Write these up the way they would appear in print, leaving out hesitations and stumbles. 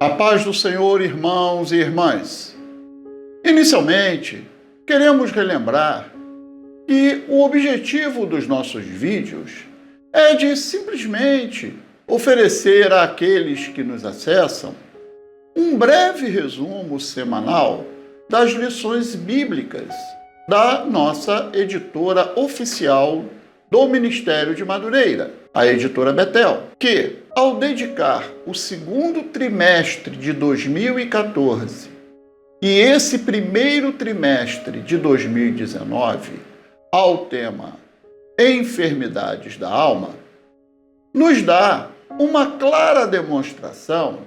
A paz do Senhor, irmãos e irmãs. Inicialmente, queremos relembrar que o objetivo dos nossos vídeos é de simplesmente oferecer àqueles que nos acessam um breve resumo semanal das lições bíblicas da nossa editora oficial do Ministério de Madureira, a editora Betel, que, ao dedicar o segundo trimestre de 2014 e esse primeiro trimestre de 2019 ao tema Enfermidades da Alma, nos dá uma clara demonstração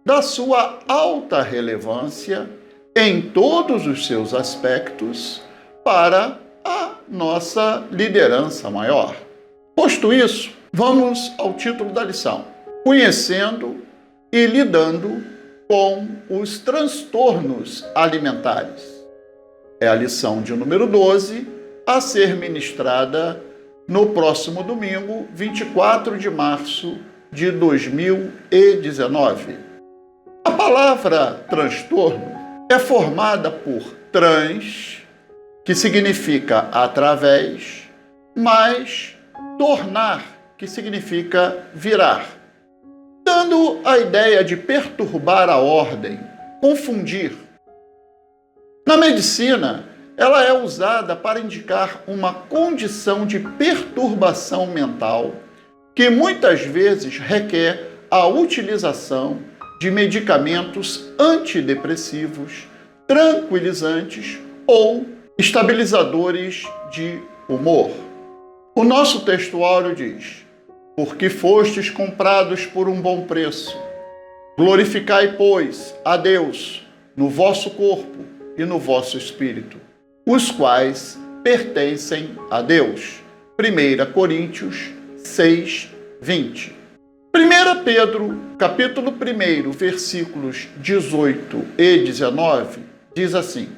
da sua alta relevância em todos os seus aspectos para a nossa liderança maior. Posto isso, vamos ao título da lição: Conhecendo e lidando com os transtornos alimentares. É a lição de número 12, a ser ministrada no próximo domingo, 24 de março de 2019. A palavra transtorno é formada por trans, que significa através, mais tornar, que significa virar, dando a ideia de perturbar a ordem, confundir. Na medicina, ela é usada para indicar uma condição de perturbação mental que muitas vezes requer a utilização de medicamentos antidepressivos, tranquilizantes ou estabilizadores de humor. O nosso textuário diz: porque fostes comprados por um bom preço, glorificai, pois, a Deus no vosso corpo e no vosso espírito, os quais pertencem a Deus. 1 Coríntios 6, 20. 1 Pedro, capítulo 1, versículos 18 e 19, diz assim: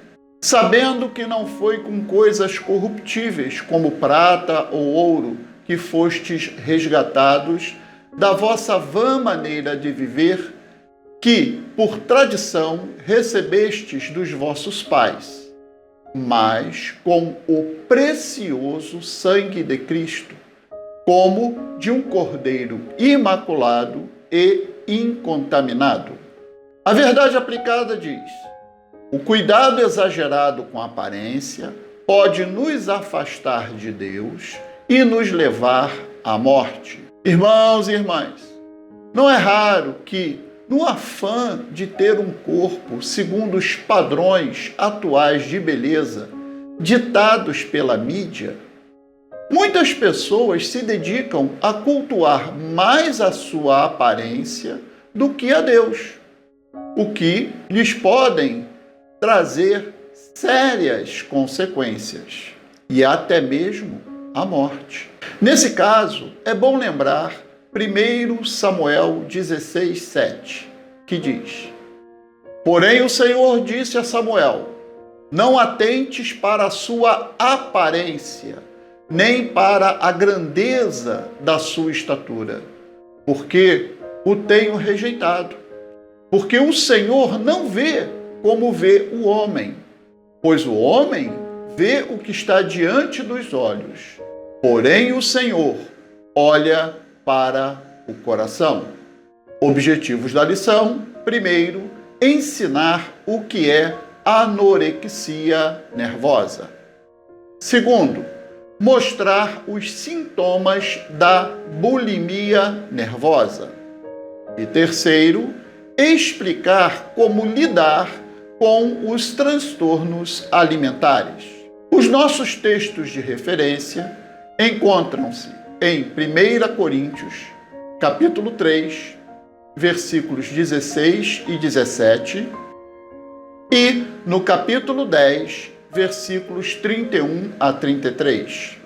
sabendo que não foi com coisas corruptíveis, como prata ou ouro, que fostes resgatados da vossa vã maneira de viver, que, por tradição, recebestes dos vossos pais, mas com o precioso sangue de Cristo, como de um cordeiro imaculado e incontaminado. A verdade aplicada diz: o cuidado exagerado com a aparência pode nos afastar de Deus e nos levar à morte. Irmãos e irmãs, não é raro que, no afã de ter um corpo segundo os padrões atuais de beleza ditados pela mídia, muitas pessoas se dedicam a cultuar mais a sua aparência do que a Deus, o que lhes podem trazer sérias consequências e até mesmo a morte. Nesse caso, é bom lembrar 1 Samuel 16, 7, que diz: porém o Senhor disse a Samuel: não atentes para a sua aparência, nem para a grandeza da sua estatura, porque o tenho rejeitado. Porque o Senhor não vê como vê o homem, pois o homem vê o que está diante dos olhos, porém o Senhor olha para o coração. Objetivos da lição: primeiro, ensinar o que é anorexia nervosa. Segundo, mostrar os sintomas da bulimia nervosa. E terceiro, explicar como lidar com os transtornos alimentares. Os nossos textos de referência encontram-se em 1 Coríntios, capítulo 3, versículos 16 e 17, e no capítulo 10, versículos 31 a 33.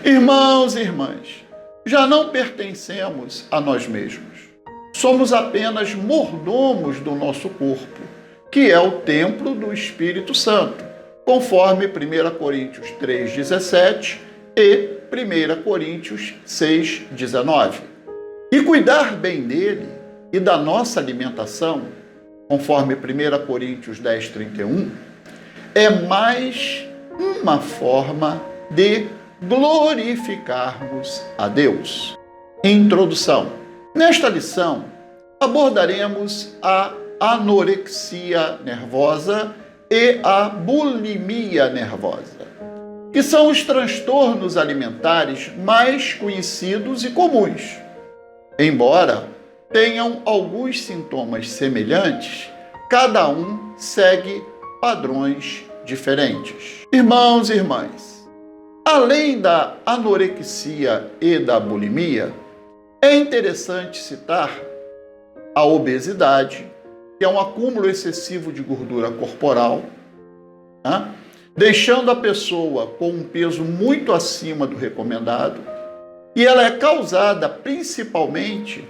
Irmãos e irmãs, já não pertencemos a nós mesmos. Somos apenas mordomos do nosso corpo, que é o templo do Espírito Santo, conforme 1 Coríntios 3,17 e 1 Coríntios 6,19. E cuidar bem dele e da nossa alimentação conforme 1 Coríntios 10:31, é mais uma forma de glorificarmos a Deus. Introdução. Nesta lição, abordaremos a anorexia nervosa e a bulimia nervosa, que são os transtornos alimentares mais conhecidos e comuns. Embora tenham alguns sintomas semelhantes, cada um segue padrões diferentes. Irmãos e irmãs, além da anorexia e da bulimia, é interessante citar a obesidade, que é um acúmulo excessivo de gordura corporal, deixando a pessoa com um peso muito acima do recomendado, e ela é causada principalmente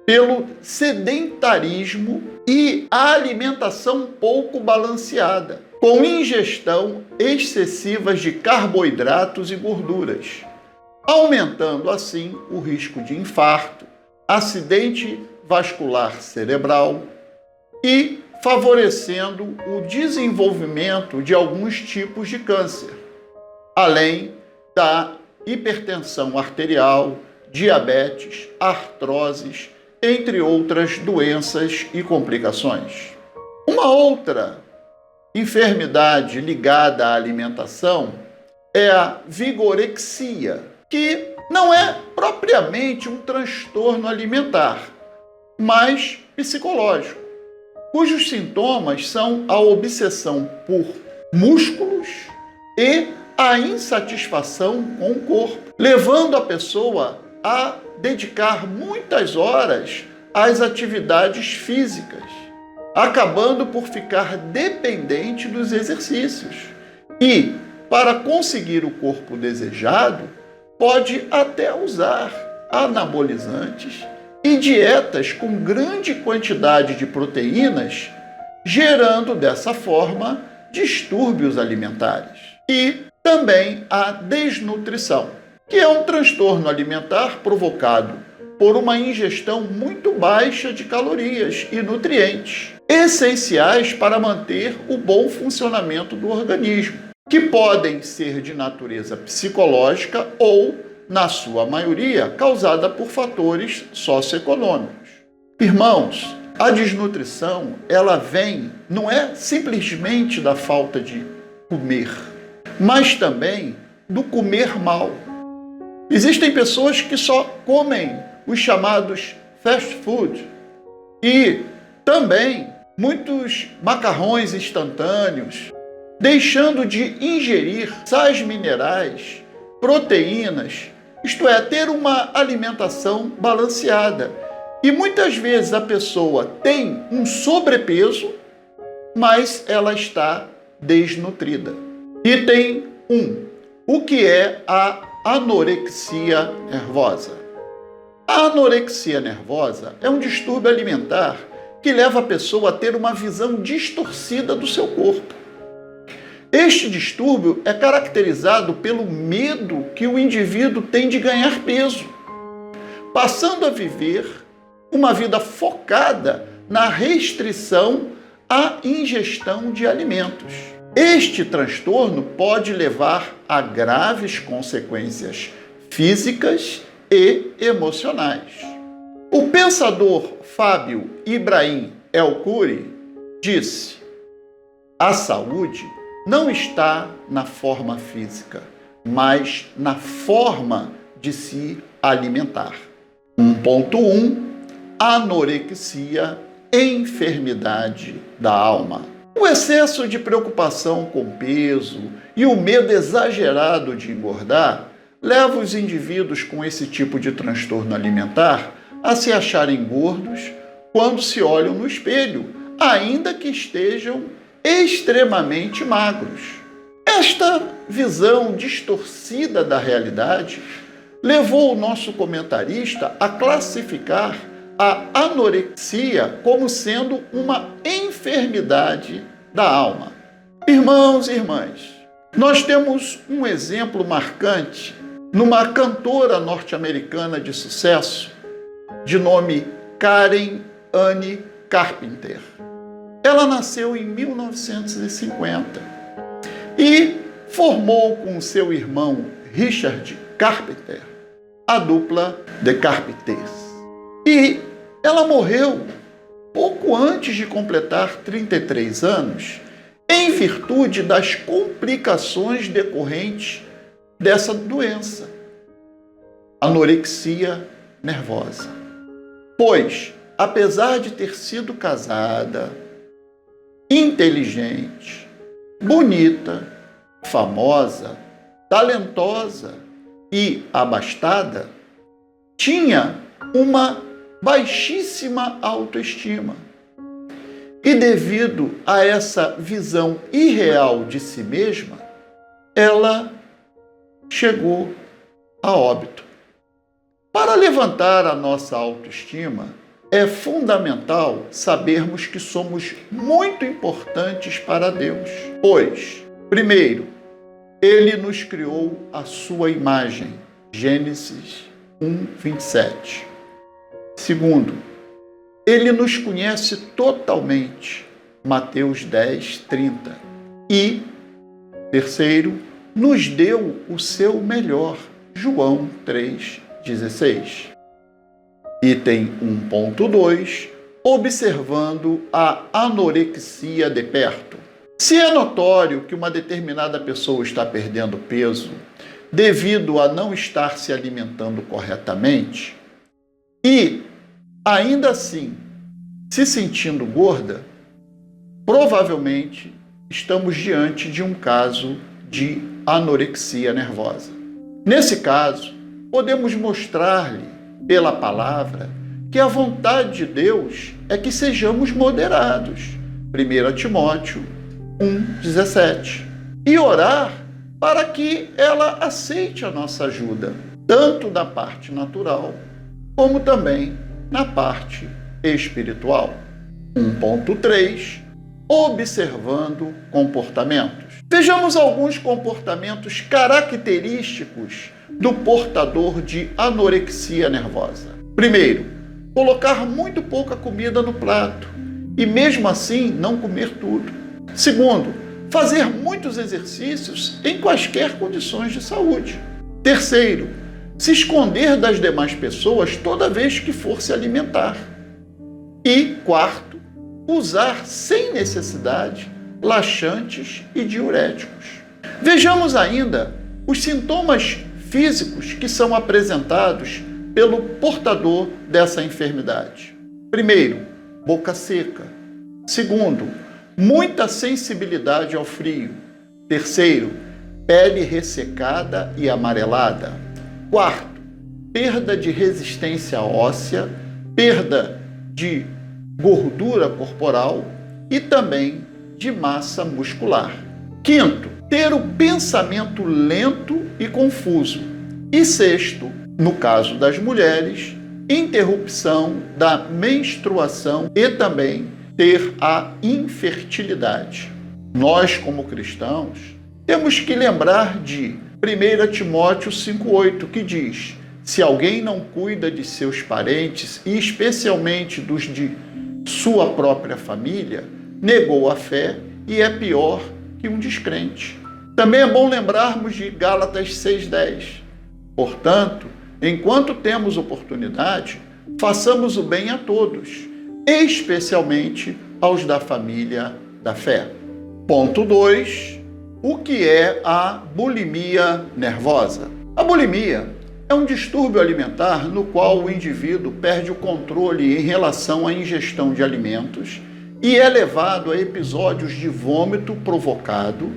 pelo sedentarismo e a alimentação pouco balanceada, com ingestão excessiva de carboidratos e gorduras, aumentando assim o risco de infarto, acidente vascular cerebral e favorecendo o desenvolvimento de alguns tipos de câncer, além da hipertensão arterial, diabetes, artroses, entre outras doenças e complicações. Uma outra enfermidade ligada à alimentação é a vigorexia, que não é propriamente um transtorno alimentar, mas psicológico, cujos sintomas são a obsessão por músculos e a insatisfação com o corpo, levando a pessoa a dedicar muitas horas às atividades físicas, acabando por ficar dependente dos exercícios. E, para conseguir o corpo desejado, pode até usar anabolizantes e dietas com grande quantidade de proteínas, gerando dessa forma distúrbios alimentares. E também a desnutrição, que é um transtorno alimentar provocado por uma ingestão muito baixa de calorias e nutrientes, essenciais para manter o bom funcionamento do organismo, que podem ser de natureza psicológica ou, na sua maioria, causada por fatores socioeconômicos. Irmãos, a desnutrição, ela vem, não é simplesmente da falta de comer, mas também do comer mal. Existem pessoas que só comem os chamados fast food e também muitos macarrões instantâneos, deixando de ingerir sais minerais, proteínas, isto é, ter uma alimentação balanceada. E muitas vezes a pessoa tem um sobrepeso, mas ela está desnutrida. Item 1. O que é a anorexia nervosa? A anorexia nervosa é um distúrbio alimentar que leva a pessoa a ter uma visão distorcida do seu corpo. Este distúrbio é caracterizado pelo medo que o indivíduo tem de ganhar peso, passando a viver uma vida focada na restrição à ingestão de alimentos. Este transtorno pode levar a graves consequências físicas e emocionais. O pensador Fábio Ibrahim El-Khoury disse: a saúde não está na forma física, mas na forma de se alimentar. 1.1 Anorexia, enfermidade da alma. O excesso de preocupação com peso e o medo exagerado de engordar leva os indivíduos com esse tipo de transtorno alimentar a se acharem gordos quando se olham no espelho, ainda que estejam extremamente magros. Esta visão distorcida da realidade levou o nosso comentarista a classificar a anorexia como sendo uma enfermidade da alma. Irmãos e irmãs, nós temos um exemplo marcante numa cantora norte-americana de sucesso, de nome Karen Anne Carpenter. Ela nasceu em 1950 e formou com seu irmão Richard Carpenter a dupla The Carpenters. E ela morreu pouco antes de completar 33 anos, em virtude das complicações decorrentes dessa doença, anorexia nervosa. Pois, apesar de ter sido casada, inteligente, bonita, famosa, talentosa e abastada, tinha uma baixíssima autoestima. E devido a essa visão irreal de si mesma, ela chegou a óbito. Para levantar a nossa autoestima, é fundamental sabermos que somos muito importantes para Deus. Pois, primeiro, Ele nos criou à sua imagem. Gênesis 1:27. Segundo, Ele nos conhece totalmente. Mateus 10:30. E, terceiro, nos deu o seu melhor. João 3:16. Item 1.2. Observando a anorexia de perto. Se é notório que uma determinada pessoa está perdendo peso devido a não estar se alimentando corretamente e, ainda assim, se sentindo gorda, provavelmente estamos diante de um caso de anorexia nervosa. Nesse caso, podemos mostrar-lhe, pela palavra, que a vontade de Deus é que sejamos moderados. 1 Timóteo 1:17. E orar para que ela aceite a nossa ajuda, tanto na parte natural, como também na parte espiritual. 1.3. Observando comportamentos. Vejamos alguns comportamentos característicos do portador de anorexia nervosa. Primeiro, colocar muito pouca comida no prato e mesmo assim não comer tudo. Segundo, fazer muitos exercícios em quaisquer condições de saúde. Terceiro, se esconder das demais pessoas toda vez que for se alimentar. E quarto, usar sem necessidade laxantes e diuréticos. Vejamos ainda os sintomas físicos que são apresentados pelo portador dessa enfermidade. Primeiro, boca seca. Segundo, muita sensibilidade ao frio. Terceiro, pele ressecada e amarelada. Quarto, perda de resistência óssea, perda de gordura corporal e também de massa muscular. Quinto, ter o pensamento lento e confuso. E sexto, no caso das mulheres, interrupção da menstruação e também ter a infertilidade. Nós, como cristãos, temos que lembrar de 1 Timóteo 5:8, que diz: se alguém não cuida de seus parentes, e especialmente dos de sua própria família, negou a fé e é pior que um descrente. Também é bom lembrarmos de Gálatas 6:10. Portanto, enquanto temos oportunidade, façamos o bem a todos, especialmente aos da família da fé. Ponto 2. O que é a bulimia nervosa? A bulimia é um distúrbio alimentar no qual o indivíduo perde o controle em relação à ingestão de alimentos e é levado a episódios de vômito provocado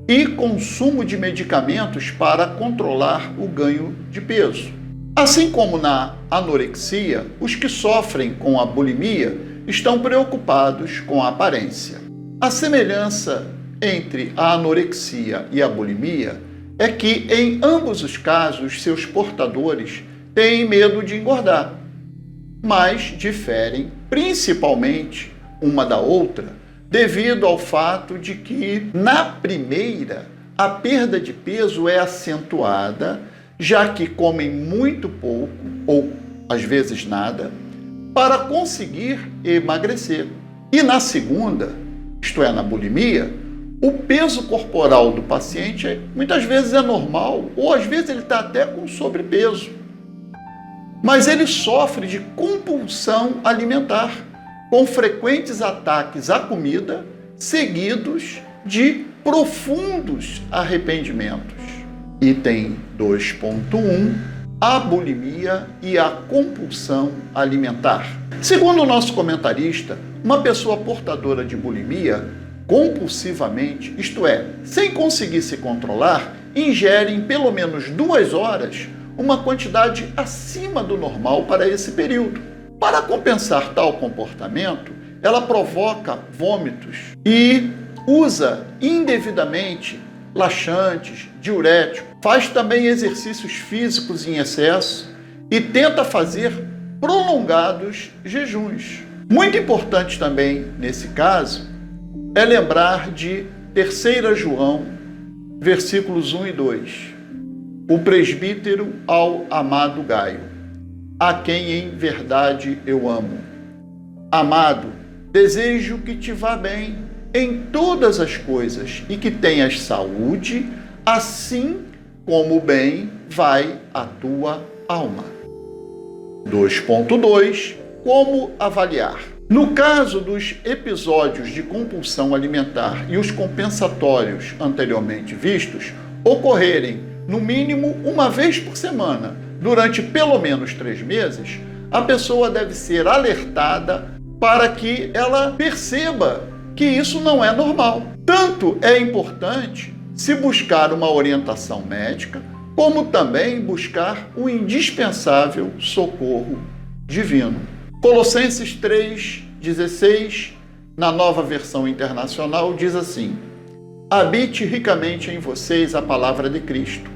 e consumo de medicamentos para controlar o ganho de peso. Assim como na anorexia, os que sofrem com a bulimia estão preocupados com a aparência. A semelhança entre a anorexia e a bulimia é que, em ambos os casos, seus portadores têm medo de engordar, mas diferem principalmente uma da outra devido ao fato de que, na primeira, a perda de peso é acentuada, já que comem muito pouco, ou às vezes nada, para conseguir emagrecer. E na segunda, isto é, na bulimia, o peso corporal do paciente muitas vezes é normal, ou às vezes ele está até com sobrepeso. Mas ele sofre de compulsão alimentar, com frequentes ataques à comida, seguidos de profundos arrependimentos. Item 2.1, a bulimia e a compulsão alimentar. Segundo o nosso comentarista, uma pessoa portadora de bulimia, compulsivamente, isto é, sem conseguir se controlar, ingere em pelo menos 2 horas uma quantidade acima do normal para esse período. Para compensar tal comportamento, ela provoca vômitos e usa indevidamente laxantes, diuréticos, faz também exercícios físicos em excesso e tenta fazer prolongados jejuns. Muito importante também, nesse caso, é lembrar de 3 João, versículos 1 e 2. O presbítero ao amado Gaio, a quem em verdade eu amo. Amado, desejo que te vá bem em todas as coisas e que tenhas saúde, assim como bem vai a tua alma. 2.2. Como avaliar? No caso dos episódios de compulsão alimentar e os compensatórios anteriormente vistos ocorrerem no mínimo uma vez por semana durante pelo menos 3 meses, a pessoa deve ser alertada para que ela perceba que isso não é normal. Tanto é importante se buscar uma orientação médica, como também buscar o indispensável socorro divino. Colossenses 3,16, na Nova Versão Internacional, diz assim: habite ricamente em vocês a palavra de Cristo.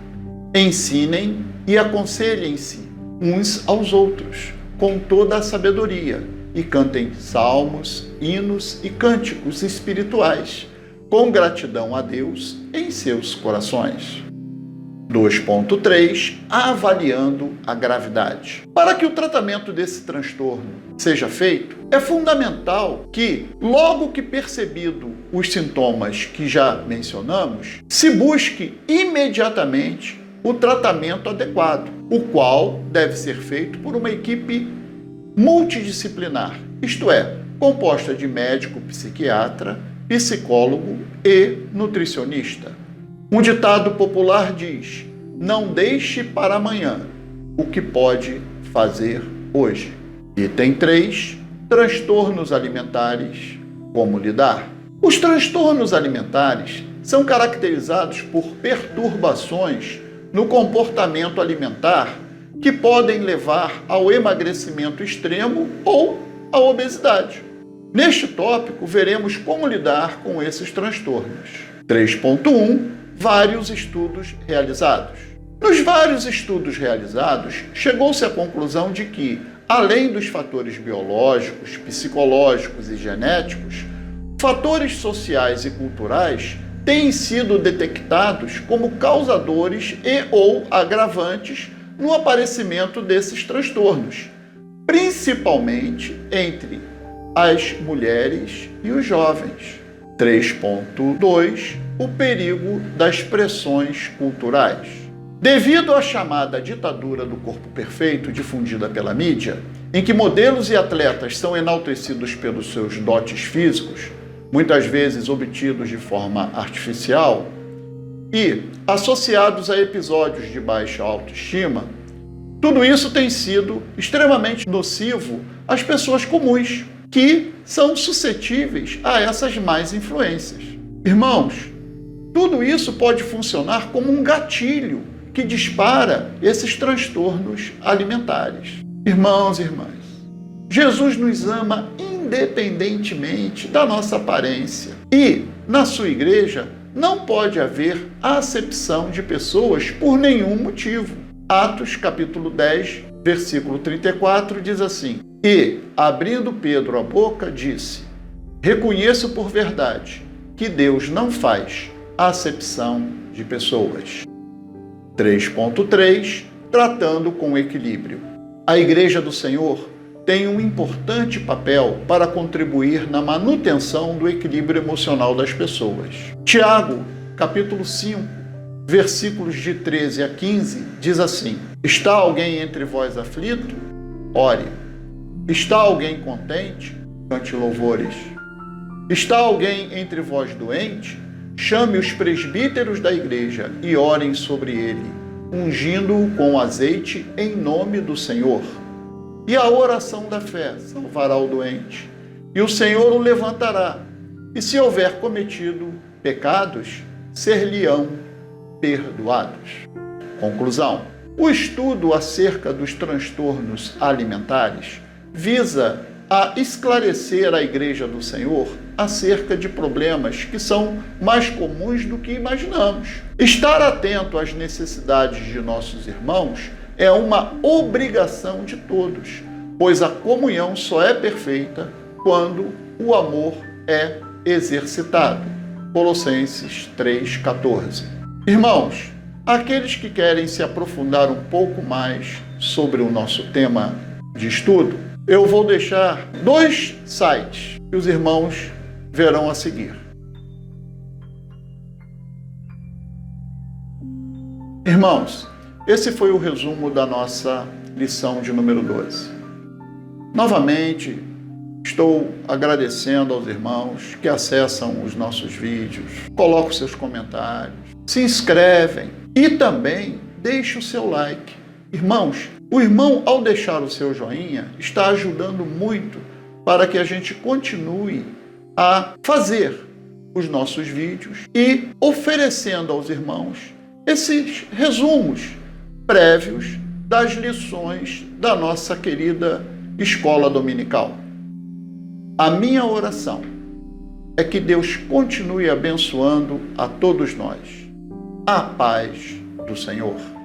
Ensinem e aconselhem-se uns aos outros, com toda a sabedoria, e cantem salmos, hinos e cânticos espirituais, com gratidão a Deus em seus corações. 2.3. Avaliando a gravidade. Para que o tratamento desse transtorno seja feito, é fundamental que, logo que percebido os sintomas que já mencionamos, se busque imediatamente o tratamento adequado, o qual deve ser feito por uma equipe multidisciplinar, isto é, composta de médico, psiquiatra, psicólogo e nutricionista. Um ditado popular diz: não deixe para amanhã o que pode fazer hoje. Item 3. Transtornos alimentares. Como lidar? Os transtornos alimentares são caracterizados por perturbações no comportamento alimentar que podem levar ao emagrecimento extremo ou à obesidade. Neste tópico, veremos como lidar com esses transtornos. 3.1. Vários estudos realizados. Nos vários estudos realizados, chegou-se à conclusão de que, além dos fatores biológicos, psicológicos e genéticos, fatores sociais e culturais têm sido detectados como causadores e ou agravantes no aparecimento desses transtornos, principalmente entre as mulheres e os jovens. 3.2. O perigo das pressões culturais. Devido à chamada ditadura do corpo perfeito difundida pela mídia, em que modelos e atletas são enaltecidos pelos seus dotes físicos, muitas vezes obtidos de forma artificial, e associados a episódios de baixa autoestima, tudo isso tem sido extremamente nocivo às pessoas comuns, que são suscetíveis a essas más influências. Irmãos, tudo isso pode funcionar como um gatilho que dispara esses transtornos alimentares. Irmãos e irmãs, Jesus nos ama independentemente da nossa aparência. E, na sua igreja, não pode haver acepção de pessoas por nenhum motivo. Atos, capítulo 10, versículo 34, diz assim: e, abrindo Pedro a boca, disse: reconheço por verdade que Deus não faz acepção de pessoas. 3.3. Tratando com equilíbrio. A Igreja do Senhor tem um importante papel para contribuir na manutenção do equilíbrio emocional das pessoas. Tiago, capítulo 5, versículos de 13 a 15, diz assim: Está alguém entre vós aflito? Ore. Está alguém contente? Cante louvores. Está alguém entre vós doente? Chame os presbíteros da igreja e orem sobre ele, ungindo-o com azeite em nome do Senhor. E a oração da fé salvará o doente, e o Senhor o levantará. E se houver cometido pecados, ser-lhe-ão perdoados. Conclusão: o estudo acerca dos transtornos alimentares visa a esclarecer a Igreja do Senhor acerca de problemas que são mais comuns do que imaginamos. Estar atento às necessidades de nossos irmãos é uma obrigação de todos, pois a comunhão só é perfeita quando o amor é exercitado. Colossenses 3,14. Irmãos, aqueles que querem se aprofundar um pouco mais sobre o nosso tema de estudo, eu vou deixar 2 sites que os irmãos verão a seguir. Irmãos, esse foi o resumo da nossa lição de número 12. Novamente, estou agradecendo aos irmãos que acessam os nossos vídeos, colocam seus comentários, se inscrevem e também deixem o seu like. Irmãos, o irmão, ao deixar o seu joinha, está ajudando muito para que a gente continue a fazer os nossos vídeos e oferecendo aos irmãos esses resumos prévios das lições da nossa querida escola dominical. A minha oração é que Deus continue abençoando a todos nós. A paz do Senhor.